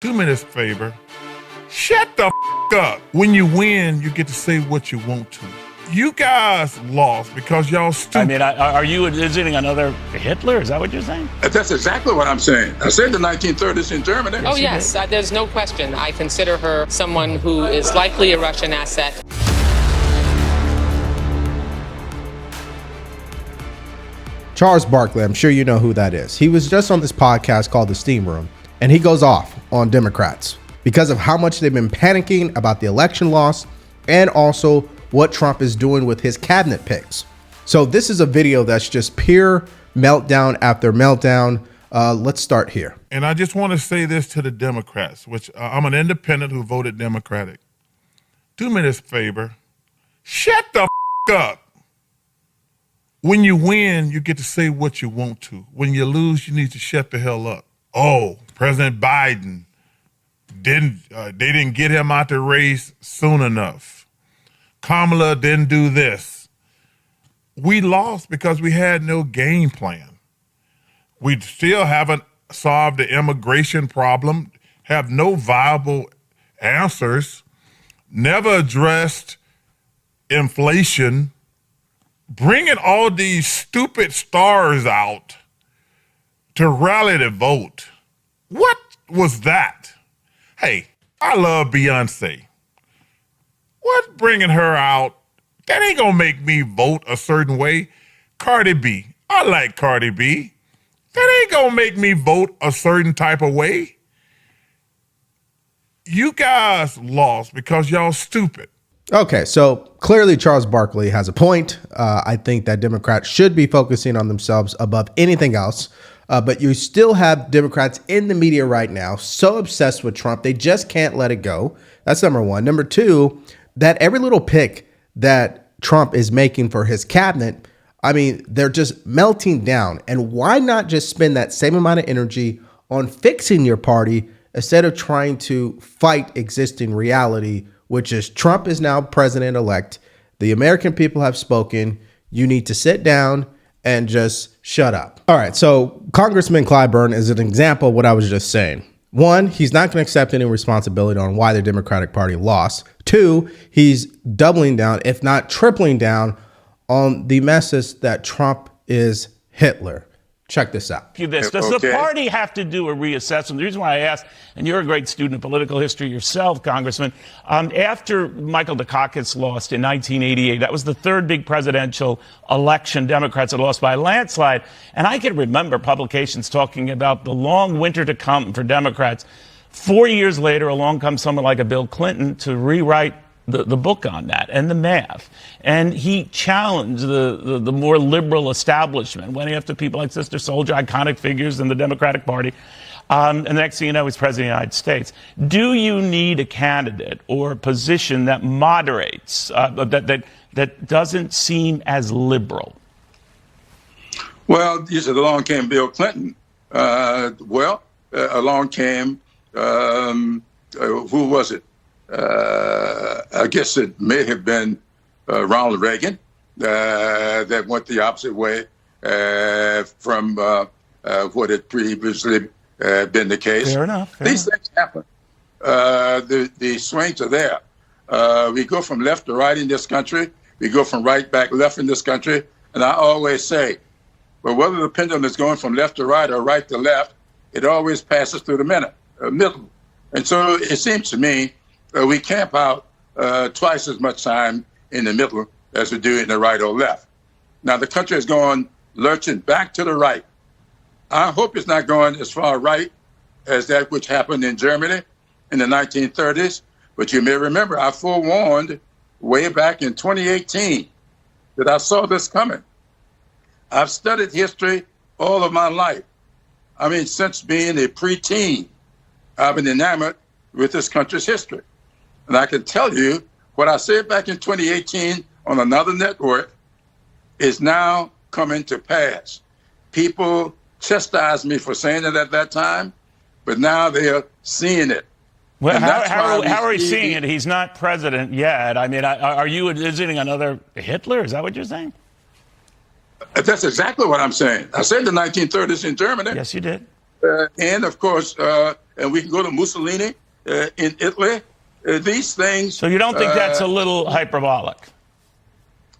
Do me this favor. Shut the up. When you win, you get to say what you want to. You guys lost because y'all stupid. I mean, are you visiting another Hitler? Is that what you're saying? That's exactly what I'm saying. I said the 1930s in Germany. Oh, yes. There's no question. I consider her someone who is likely a Russian asset. Charles Barkley, I'm sure you know who that is. He was just on this podcast called The Steam Room, and he goes off on Democrats because of how much they've been panicking about the election loss and also what Trump is doing with his cabinet picks. So this is a video that's just pure meltdown after meltdown. Let's start here. And I just want to say this to the Democrats, which I'm an independent who voted Democratic. Do me this favor. Shut the up. When you win, you get to say what you want to. When you lose, you need to shut the hell up. Oh, President Biden they didn't get him out the race soon enough. Kamala didn't do this. We lost because we had no game plan. We still haven't solved the immigration problem, have no viable answers, never addressed inflation, bringing all these stupid stars out to rally the vote. What was that? Hey, I love Beyonce. What bringing her out? That ain't gonna make me vote a certain way. Cardi B, I like Cardi B. That ain't gonna make me vote a certain type of way. You guys lost because y'all stupid. Okay, so clearly Charles Barkley has a point. I think that Democrats should be focusing on themselves above anything else. But you still have Democrats in the media right now so obsessed with Trump, they just can't let it go. That's number one. Number two, that every little pick that Trump is making for his cabinet, I mean, they're just melting down. And why not just spend that same amount of energy on fixing your party instead of trying to fight existing reality, which is Trump is now president-elect. The American people have spoken. You need to sit down and just shut up. All right, so Congressman Clyburn is an example of what I was just saying. One, he's not going to accept any responsibility on why the Democratic Party lost. Two, he's doubling down, if not tripling down, on the message that Trump is Hitler. Check this out. Does the party have to do a reassessment? The reason why I asked, and you're a great student of political history yourself, Congressman, after Michael Dukakis lost in 1988, that was the third big presidential election Democrats had lost by a landslide. And I can remember publications talking about the long winter to come for Democrats. 4 years later, along comes someone like a Bill Clinton to rewrite the book on that and the math. And he challenged the more liberal establishment, went after people like Sister Soldier, iconic figures in the Democratic Party. And the next thing you know, he's president of the United States. Do you need a candidate or a position that moderates, that doesn't seem as liberal? Well, you said along came Bill Clinton. Along came, who was it? I guess it may have been Ronald Reagan that went the opposite way from what had previously been the case. Fair enough. These things happen. The swings are there. We go from left to right in this country. We go from right back left in this country. And I always say, well, whether the pendulum is going from left to right or right to left, it always passes through the middle. And so it seems to me we camp out twice as much time in the middle as we do in the right or left. Now, the country is going lurching back to the right. I hope it's not going as far right as that which happened in Germany in the 1930s. But you may remember I forewarned way back in 2018 that I saw this coming. I've studied history all of my life. I mean, since being a preteen, I've been enamored with this country's history. And I can tell you what I said back in 2018 on another network is now coming to pass. People chastised me for saying it at that time, but now they're seeing it. Well, how are we seeing it? He's not president yet. I mean, are you visiting another Hitler? Is that what you're saying? That's exactly what I'm saying. I said the 1930s in Germany. Yes, you did. And, of course, and we can go to Mussolini in Italy. These things. So you don't think that's a little hyperbolic?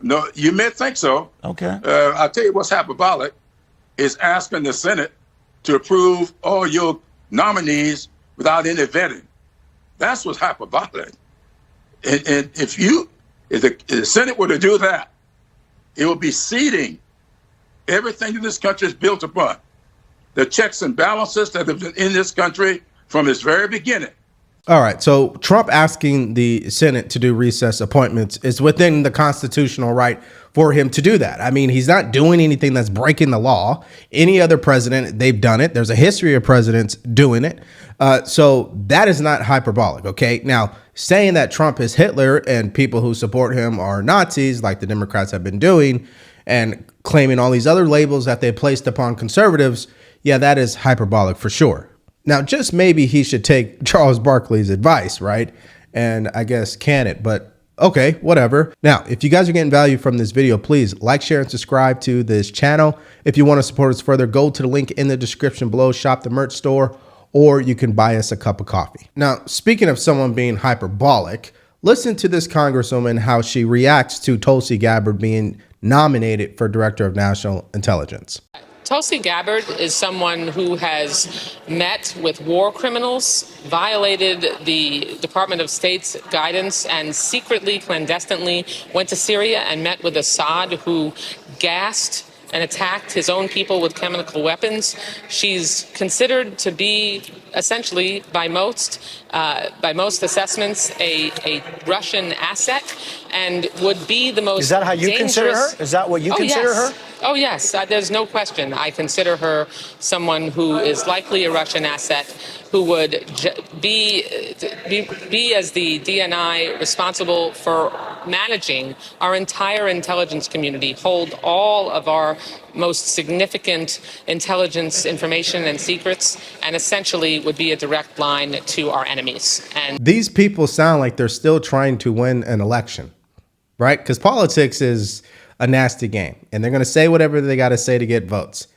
No, you may think so. Okay. I'll tell you what's hyperbolic is asking the Senate to approve all your nominees without any vetting. That's what's hyperbolic. And if the Senate were to do that, it would be ceding everything that this country is built upon. The checks and balances that have been in this country from its very beginning. All right. So Trump asking the Senate to do recess appointments is within the constitutional right for him to do that. I mean, he's not doing anything that's breaking the law. Any other president, they've done it. There's a history of presidents doing it. So that is not hyperbolic. OK, now saying that Trump is Hitler and people who support him are Nazis, like the Democrats have been doing, and claiming all these other labels that they placed upon conservatives. Yeah, that is hyperbolic for sure. Now, just maybe he should take Charles Barkley's advice, right? And I guess can it, but okay, whatever. Now, if you guys are getting value from this video, please like, share, and subscribe to this channel. If you want to support us further, go to the link in the description below, shop the merch store, or you can buy us a cup of coffee. Now, speaking of someone being hyperbolic, listen to this congresswoman, how she reacts to Tulsi Gabbard being nominated for Director of National Intelligence. Tulsi Gabbard is someone who has met with war criminals, violated the Department of State's guidance, and secretly, clandestinely went to Syria and met with Assad, who gassed and attacked his own people with chemical weapons. She's considered to be essentially, by most assessments, a Russian asset, and would be the most. Is that how you dangerous... consider her? Is that what you consider her? Oh, yes. There's no question. I consider her someone who is likely a Russian asset, who would be as the DNI responsible for managing our entire intelligence community, hold all of our most significant intelligence information and secrets, and essentially would be a direct line to our enemies. And these people sound like they're still trying to win an election, right? Because politics is a nasty game, and they're going to say whatever they got to say to get votes.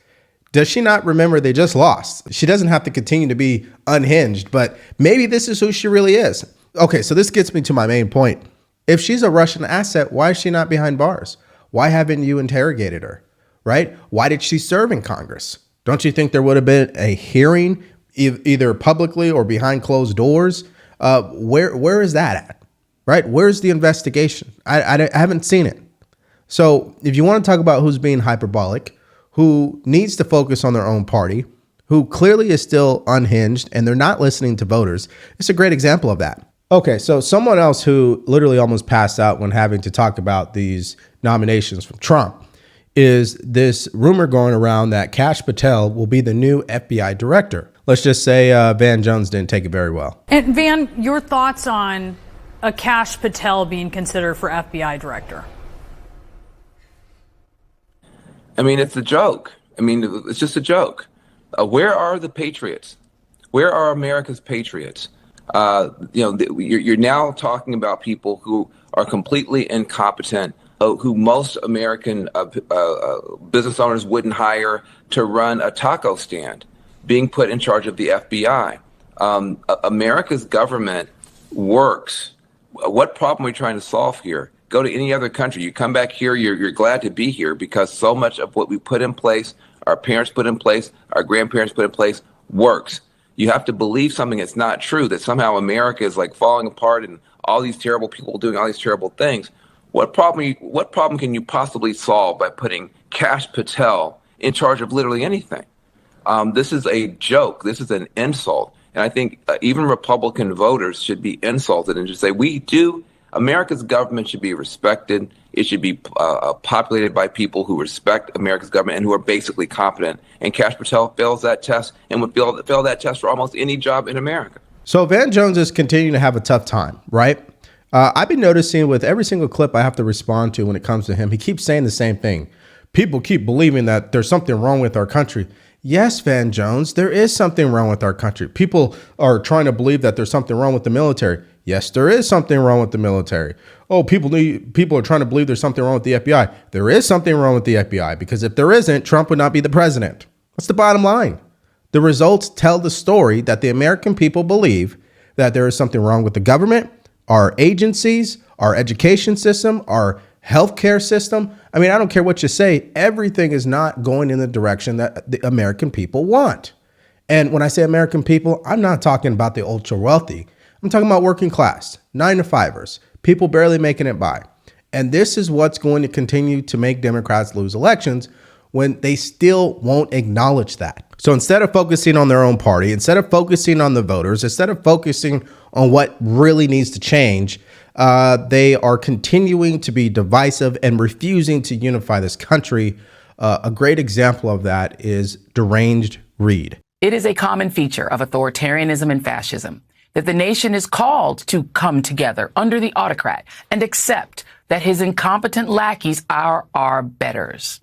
Does she not remember they just lost? She doesn't have to continue to be unhinged, but maybe this is who she really is. Okay, so this gets me to my main point. If she's a Russian asset, why is she not behind bars? Why haven't you interrogated her, right? Why did she serve in Congress? Don't you think there would have been a hearing either publicly or behind closed doors? Where is that at, right? Where's the investigation? I haven't seen it. So if you want to talk about who's being hyperbolic, who needs to focus on their own party, who clearly is still unhinged and they're not listening to voters, it's a great example of that. Okay, so someone else who literally almost passed out when having to talk about these nominations from Trump is this rumor going around that Kash Patel will be the new FBI director. Let's just say Van Jones didn't take it very well. And Van, your thoughts on a Kash Patel being considered for FBI director? I mean, it's a joke. I mean, it's just a joke. Where are the patriots? Where are America's patriots? You're now talking about people who are completely incompetent, who most American business owners wouldn't hire to run a taco stand, being put in charge of the FBI. America's government works. What problem are we trying to solve here? Go to any other country. You come back here, you're glad to be here because so much of what we put in place, our parents put in place, our grandparents put in place, works. You have to believe something that's not true, that somehow America is like falling apart and all these terrible people doing all these terrible things. What problem can you possibly solve by putting Kash Patel in charge of literally anything? This is a joke. This is an insult. And I think even Republican voters should be insulted and just say, America's government should be respected. It should be populated by people who respect America's government and who are basically competent. And Kash Patel fails that test and would fail that test for almost any job in America. So Van Jones is continuing to have a tough time, right? I've been noticing with every single clip I have to respond to when it comes to him, he keeps saying the same thing. People keep believing that there's something wrong with our country. Yes, Van Jones, there is something wrong with our country. People are trying to believe that there's something wrong with the military. Yes, there is something wrong with the military. Oh, people are trying to believe there's something wrong with the FBI. There is something wrong with the FBI because if there isn't, Trump would not be the president. That's the bottom line. The results tell the story that the American people believe that there is something wrong with the government, our agencies, our education system, our healthcare system. I mean, I don't care what you say. Everything is not going in the direction that the American people want. And when I say American people, I'm not talking about the ultra wealthy. I'm talking about working class, 9-to-5ers, people barely making it by. And this is what's going to continue to make Democrats lose elections when they still won't acknowledge that. So instead of focusing on their own party, instead of focusing on the voters, instead of focusing on what really needs to change, they are continuing to be divisive and refusing to unify this country. A great example of that is deranged Reed. It is a common feature of authoritarianism and fascism that the nation is called to come together under the autocrat and accept that his incompetent lackeys are our betters.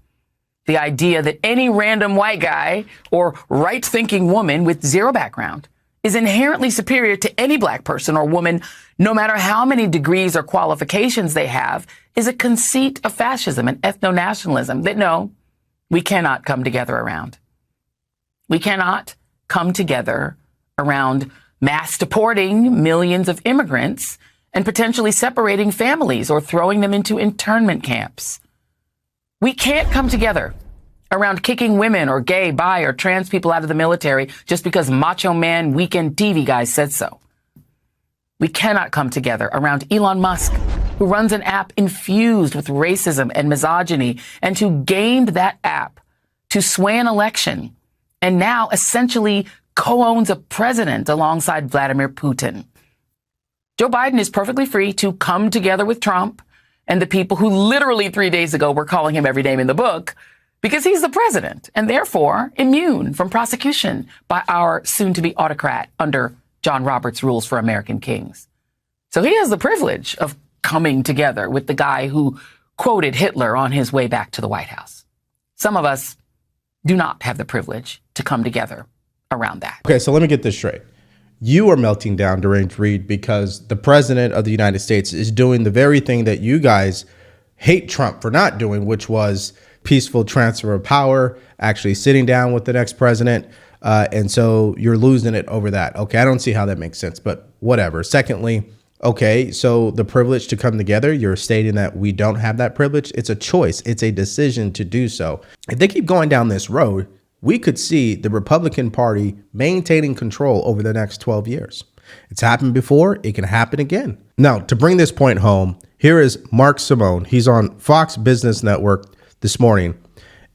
The idea that any random white guy or right-thinking woman with zero background is inherently superior to any black person or woman, no matter how many degrees or qualifications they have, is a conceit of fascism and ethno-nationalism that, no, we cannot come together around. We cannot come together around mass deporting millions of immigrants and potentially separating families or throwing them into internment camps. We can't come together around kicking women or gay, bi, or trans people out of the military just because Macho Man weekend TV guys said so. We cannot come together around Elon Musk, who runs an app infused with racism and misogyny, and who gamed that app to sway an election and now essentially co-owns a president alongside Vladimir Putin. Joe Biden is perfectly free to come together with Trump and the people who literally 3 days ago were calling him every name in the book, because he's the president and therefore immune from prosecution by our soon-to-be autocrat under John Roberts' rules for American kings. So he has the privilege of coming together with the guy who quoted Hitler on his way back to the White House. Some of us do not have the privilege to come together around that. Okay, so let me get this straight. You are melting down, deranged Reed, because the president of the United States is doing the very thing that you guys hate Trump for not doing, which was peaceful transfer of power, actually sitting down with the next president. And so you're losing it over that. Okay, I don't see how that makes sense, but whatever. Secondly, okay, so the privilege to come together, you're stating that we don't have that privilege. It's a choice. It's a decision to do so. If they keep going down this road, we could see the Republican Party maintaining control over the next 12 years. It's happened before. It can happen again. Now, to bring this point home, here is Mark Simone. He's on Fox Business Network this morning,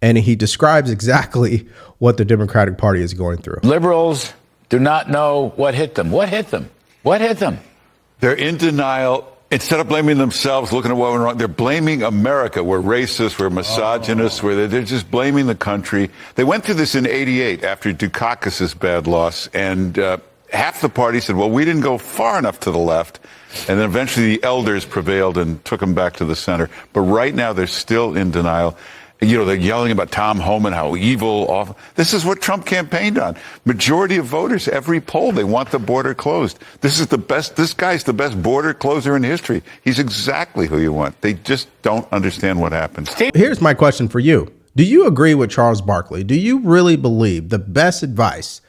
and he describes exactly what the Democratic Party is going through. Liberals do not know what hit them. What hit them? What hit them? They're in denial. Instead of blaming themselves, looking at what went wrong, they're blaming America. We're racist, we're misogynists, they're just blaming the country. They went through this in '88 after Dukakis's bad loss, and half the party said, well, we didn't go far enough to the left. And then eventually the elders prevailed and took them back to the center. But right now they're still in denial. You know, they're yelling about Tom Homan, how evil, awful. This is what Trump campaigned on. Majority of voters, every poll, they want the border closed. This guy's the best border closer in history. He's exactly who you want. They just don't understand what happened. Here's my question for you. Do you agree with Charles Barkley? Do you really believe the best advice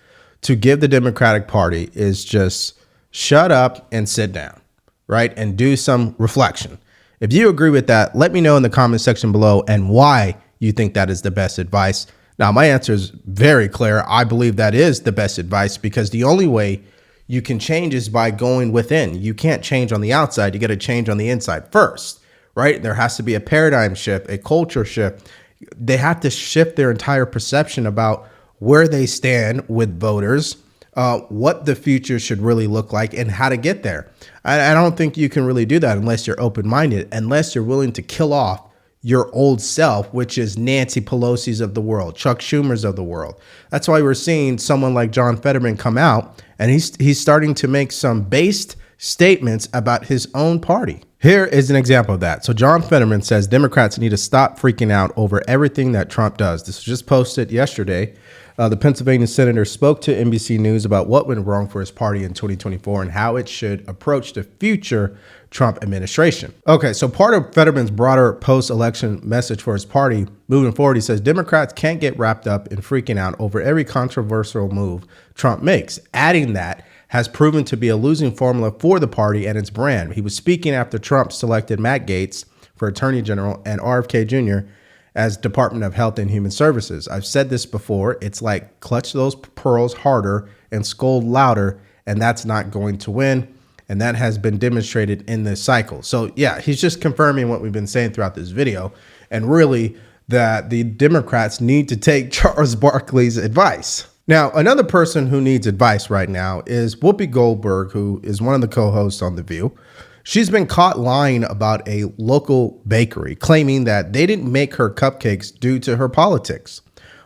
to give the Democratic Party is just shut up and sit down, right? And do some reflection. If you agree with that, let me know in the comment section below and why you think that is the best advice. Now, my answer is very clear. I believe that is the best advice because the only way you can change is by going within. You can't change on the outside. You got to change on the inside first, right? There has to be a paradigm shift, a culture shift. They have to shift their entire perception about where they stand with voters, what the future should really look like and how to get there. I don't think you can really do that unless you're open-minded, unless you're willing to kill off your old self, which is Nancy Pelosi's of the world, Chuck Schumer's of the world. That's why we're seeing someone like John Fetterman come out and he's starting to make some based statements about his own party. Here is an example of that. So John Fetterman says Democrats need to stop freaking out over everything that Trump does. This was just posted yesterday The Pennsylvania senator spoke to NBC News about what went wrong for his party in 2024 and how it should approach the future Trump administration. Okay, so part of Fetterman's broader post-election message for his party moving forward, he says Democrats can't get wrapped up in freaking out over every controversial move Trump makes, adding that has proven to be a losing formula for the party and its brand. He was speaking after Trump selected Matt Gaetz for Attorney General and RFK Jr. as Department of Health and Human Services. I've said this before. It's like clutch those pearls harder and scold louder, and that's not going to win. And that has been demonstrated in this cycle. So yeah, he's just confirming what we've been saying throughout this video, and really that the Democrats need to take Charles Barkley's advice. Now, another person who needs advice right now is Whoopi Goldberg, who is one of the co-hosts on The View. She's been caught lying about a local bakery, claiming that they didn't make her cupcakes due to her politics.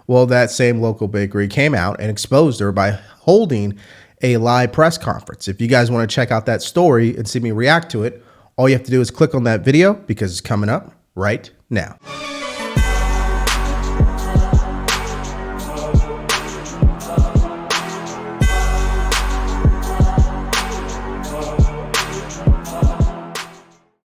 Well, that same local bakery came out and exposed her by holding a live press conference. If you guys want to check out that story and see me react to it, all you have to do is click on that video because it's coming up right now.